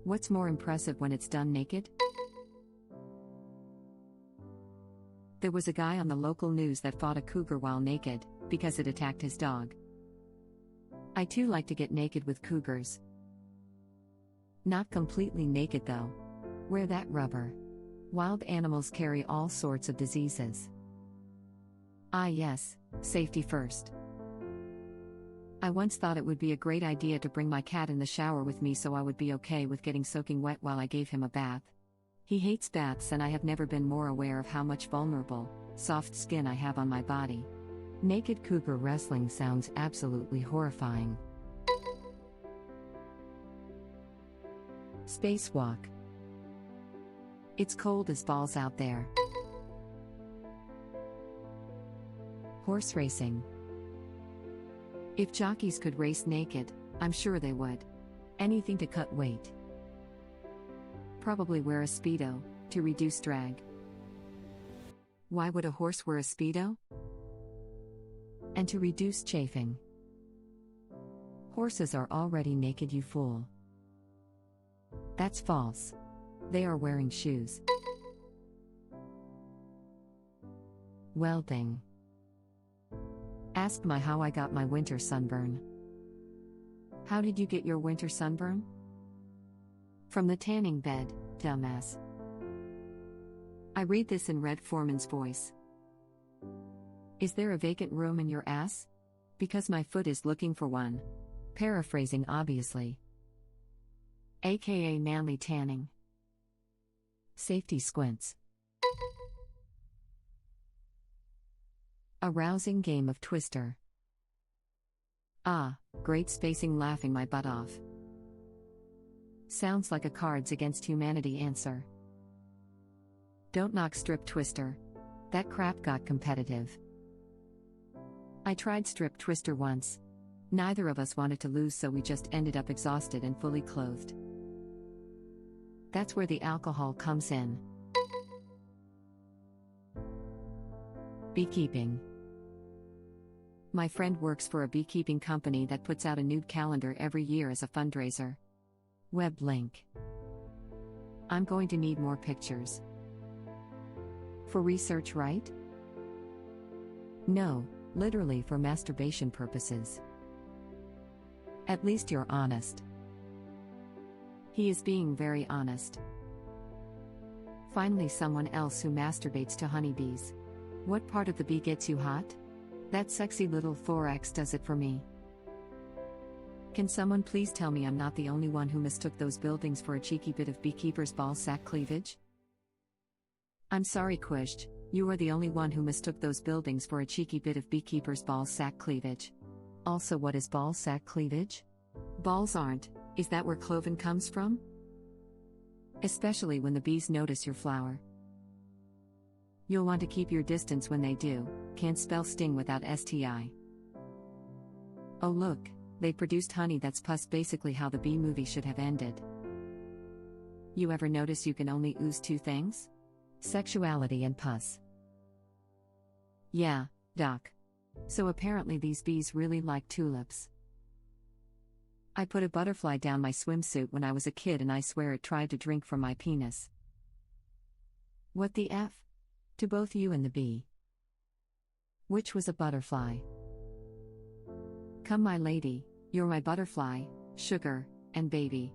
What's more impressive when it's done naked? There was a guy on the local news that fought a cougar while naked, because it attacked his dog. I too like to get naked with cougars. Not completely naked though. Wear that rubber. Wild animals carry all sorts of diseases. Ah yes, safety first. I once thought it would be a great idea to bring my cat in the shower with me so I would be okay with getting soaking wet while I gave him a bath. He hates baths and I have never been more aware of how much vulnerable, soft skin I have on my body. Naked cougar wrestling sounds absolutely horrifying. Spacewalk. It's cold as balls out there. Horse racing. If jockeys could race naked, I'm sure they would. Anything to cut weight. Probably wear a Speedo, to reduce drag. Why would a horse wear a Speedo? And to reduce chafing. Horses are already naked, you fool. That's false. They are wearing shoes. Welding. Ask me how I got my winter sunburn. How did you get your winter sunburn? From the tanning bed, dumbass. I read this in Red Foreman's voice. Is there a vacant room in your ass? Because my foot is looking for one. Paraphrasing obviously. AKA manly tanning. Safety squints. A rousing game of Twister. Ah, great spacing, laughing my butt off. Sounds like a Cards Against Humanity answer. Don't knock Strip Twister. That crap got competitive. I tried Strip Twister once. Neither of us wanted to lose, so we just ended up exhausted and fully clothed. That's where the alcohol comes in. Beekeeping. My friend works for a beekeeping company that puts out a nude calendar every year as a fundraiser. Web link. I'm going to need more pictures. For research, right? No, literally for masturbation purposes. At least you're honest. He is being very honest. Finally, someone else who masturbates to honeybees. What part of the bee gets you hot? That sexy little thorax does it for me. Can someone please tell me I'm not the only one who mistook those buildings for a cheeky bit of beekeeper's ball sack cleavage? I'm sorry, Quisht, you are the only one who mistook those buildings for a cheeky bit of beekeeper's ball sack cleavage. Also, what is ball sack cleavage? Balls aren't, is that where cloven comes from? Especially when the bees notice your flower. You'll want to keep your distance when they do. Can't spell sting without STI. Oh look, they produced honey that's pus, basically how the bee movie should have ended. You ever notice you can only ooze two things? Sexuality and pus. Yeah, doc. So apparently these bees really like tulips. I put a butterfly down my swimsuit when I was a kid and I swear it tried to drink from my penis. What the F? To both you and the bee. Which was a butterfly? Come my lady, you're my butterfly, sugar, and baby.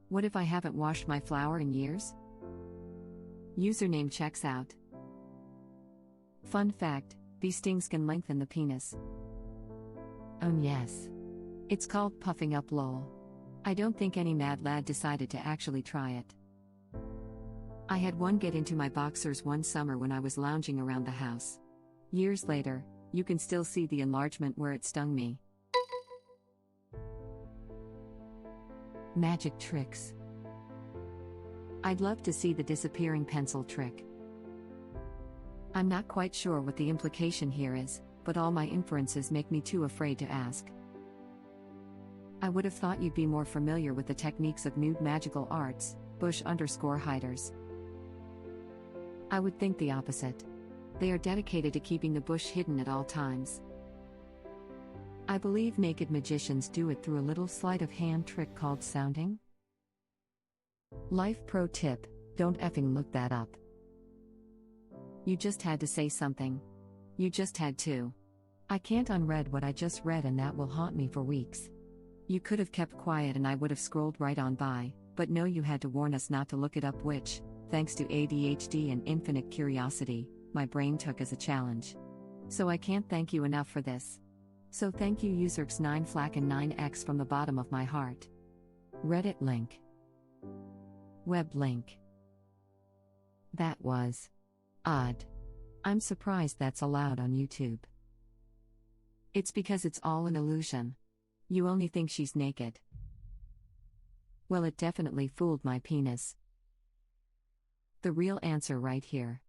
What if I haven't washed my flower in years? Username checks out. Fun fact, bee stings can lengthen the penis. Yes. It's called puffing up, lol. I don't think any mad lad decided to actually try it. I had one get into my boxers one summer when I was lounging around the house. Years later, you can still see the enlargement where it stung me. Magic tricks. I'd love to see the disappearing pencil trick. I'm not quite sure what the implication here is, but all my inferences make me too afraid to ask. I would have thought you'd be more familiar with the techniques of nude magical arts, bush_hiders. I would think the opposite. They are dedicated to keeping the bush hidden at all times. I believe naked magicians do it through a little sleight of hand trick called sounding. Life pro tip: don't effing look that up. You just had to say something. You just had to. I can't unread what I just read, and that will haunt me for weeks. You could have kept quiet and I would have scrolled right on by, but no, you had to warn us not to look it up, which, thanks to ADHD and infinite curiosity, my brain took as a challenge. So I can't thank you enough for this. So thank you, userx9flack and 9x from the bottom of my heart. Reddit link. Web link. That was odd. I'm surprised that's allowed on YouTube. It's because it's all an illusion. You only think she's naked. Well, it definitely fooled my penis. The real answer right here.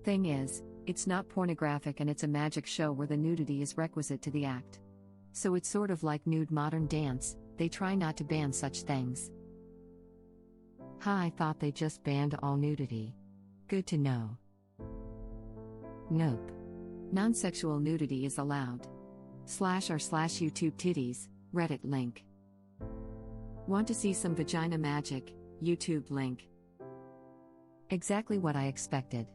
Thing is, it's not pornographic and it's a magic show where the nudity is requisite to the act. So it's sort of like nude modern dance, they try not to ban such things. I thought they just banned all nudity. Good to know. Nope. Non-sexual nudity is allowed. /r/YouTube titties, Reddit link. Want to see some vagina magic? YouTube link. Exactly what I expected.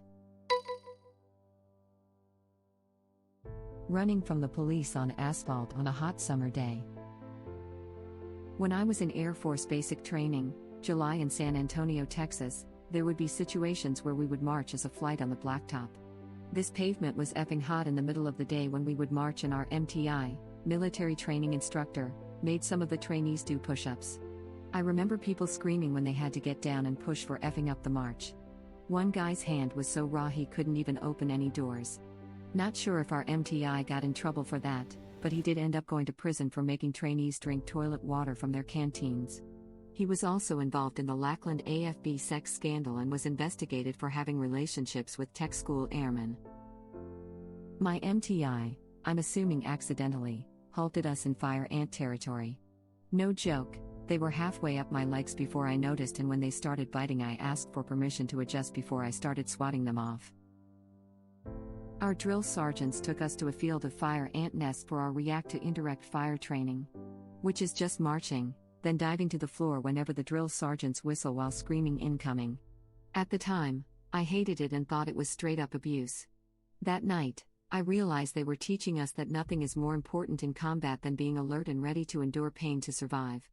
Running from the police on asphalt on a hot summer day. When I was in Air Force basic training, July in San Antonio, Texas, there would be situations where we would march as a flight on the blacktop. This pavement was effing hot in the middle of the day when we would march, and our MTI, military training instructor, made some of the trainees do push-ups. I remember people screaming when they had to get down and push for effing up the march. One guy's hand was so raw he couldn't even open any doors. Not sure if our MTI got in trouble for that, but he did end up going to prison for making trainees drink toilet water from their canteens. He was also involved in the Lackland AFB sex scandal and was investigated for having relationships with tech school airmen. My MTI, I'm assuming accidentally, halted us in fire ant territory. No joke, they were halfway up my legs before I noticed, and when they started biting I asked for permission to adjust before I started swatting them off. Our drill sergeants took us to a field of fire ant nests for our react to indirect fire training. Which is just marching, then diving to the floor whenever the drill sergeants whistle while screaming incoming. At the time, I hated it and thought it was straight up abuse. That night, I realized they were teaching us that nothing is more important in combat than being alert and ready to endure pain to survive.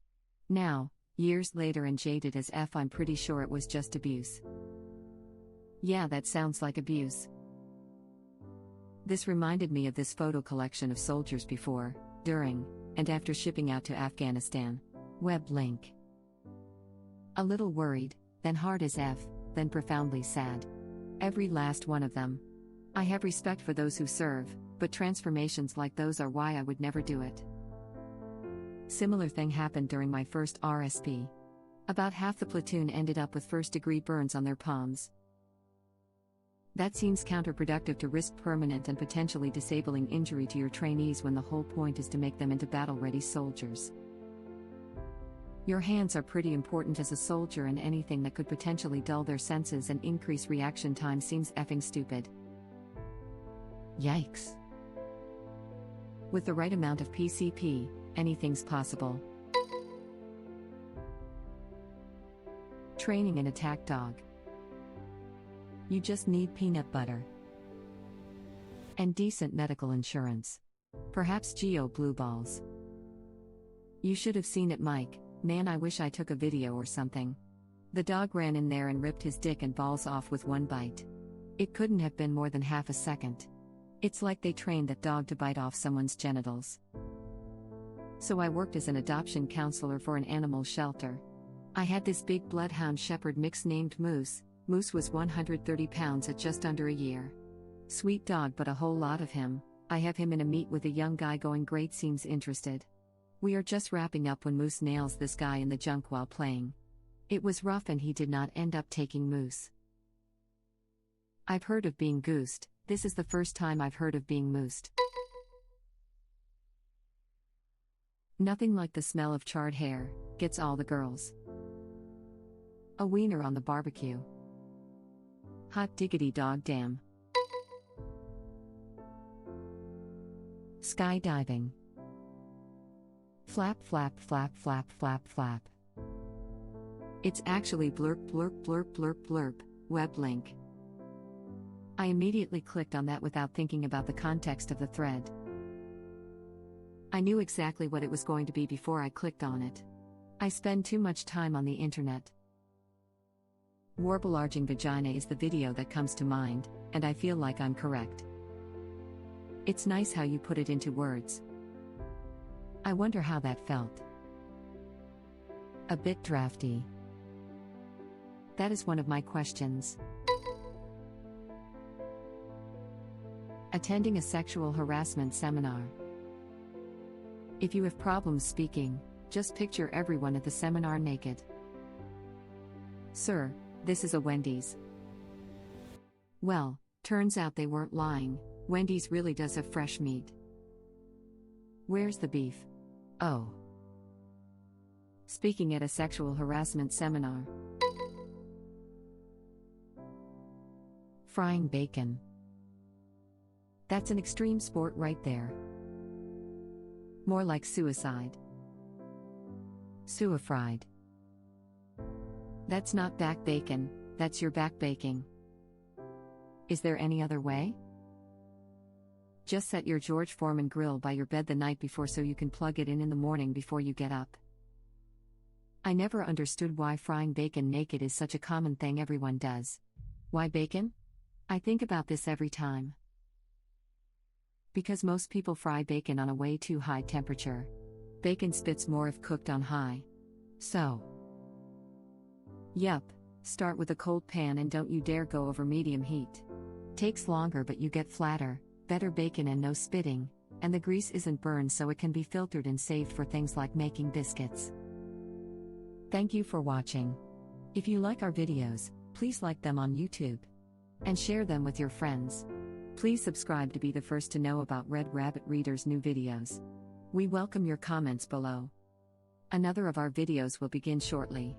Now, years later and jaded as F, I'm pretty sure it was just abuse. Yeah, that sounds like abuse. This reminded me of this photo collection of soldiers before, during, and after shipping out to Afghanistan. Web link. A little worried, then hard as F, then profoundly sad. Every last one of them. I have respect for those who serve, but transformations like those are why I would never do it. Similar thing happened during my first RSP. About half the platoon ended up with first-degree burns on their palms. That seems counterproductive to risk permanent and potentially disabling injury to your trainees when the whole point is to make them into battle-ready soldiers. Your hands are pretty important as a soldier, and anything that could potentially dull their senses and increase reaction time seems effing stupid. Yikes. With the right amount of PCP, anything's possible. Training an attack dog. You just need peanut butter. And decent medical insurance. Perhaps Geo blue balls. You should have seen it, Mike. Man, I wish I took a video or something. The dog ran in there and ripped his dick and balls off with one bite. It couldn't have been more than half a second. It's like they trained that dog to bite off someone's genitals. So I worked as an adoption counselor for an animal shelter. I had this big bloodhound shepherd mix named Moose. Moose was 130 pounds at just under a year. Sweet dog, but a whole lot of him. I have him in a meet with a young guy going great, seems interested. We are just wrapping up when Moose nails this guy in the junk while playing. It was rough and he did not end up taking Moose. I've heard of being goosed, this is the first time I've heard of being moosed. Nothing like the smell of charred hair, gets all the girls. A wiener on the barbecue. Hot diggity dog damn. Skydiving. Flap flap flap flap flap flap. It's actually blurp blurp blurp blurp blurp, web link. I immediately clicked on that without thinking about the context of the thread. I knew exactly what it was going to be before I clicked on it. I spend too much time on the internet. Warble-arging vagina is the video that comes to mind, and I feel like I'm correct. It's nice how you put it into words. I wonder how that felt. A bit drafty. That is one of my questions. Attending a sexual harassment seminar. If you have problems speaking, just picture everyone at the seminar naked. Sir, this is a Wendy's. Well, turns out they weren't lying. Wendy's really does have fresh meat. Where's the beef? Oh. Speaking at a sexual harassment seminar. Frying bacon. That's an extreme sport right there. More like suicide. Suicide. That's not back bacon, that's your back baking. Is there any other way? Just set your George Foreman grill by your bed the night before so you can plug it in the morning before you get up. I never understood why frying bacon naked is such a common thing everyone does. Why bacon? I think about this every time. Because most people fry bacon on a way too high temperature. Bacon spits more if cooked on high. So. Yup, start with a cold pan and don't you dare go over medium heat. Takes longer but you get flatter, better bacon and no spitting, and the grease isn't burned so it can be filtered and saved for things like making biscuits. Thank you for watching. If you like our videos, please like them on YouTube. And share them with your friends. Please subscribe to be the first to know about Red Rabbit Reader's new videos. We welcome your comments below. Another of our videos will begin shortly.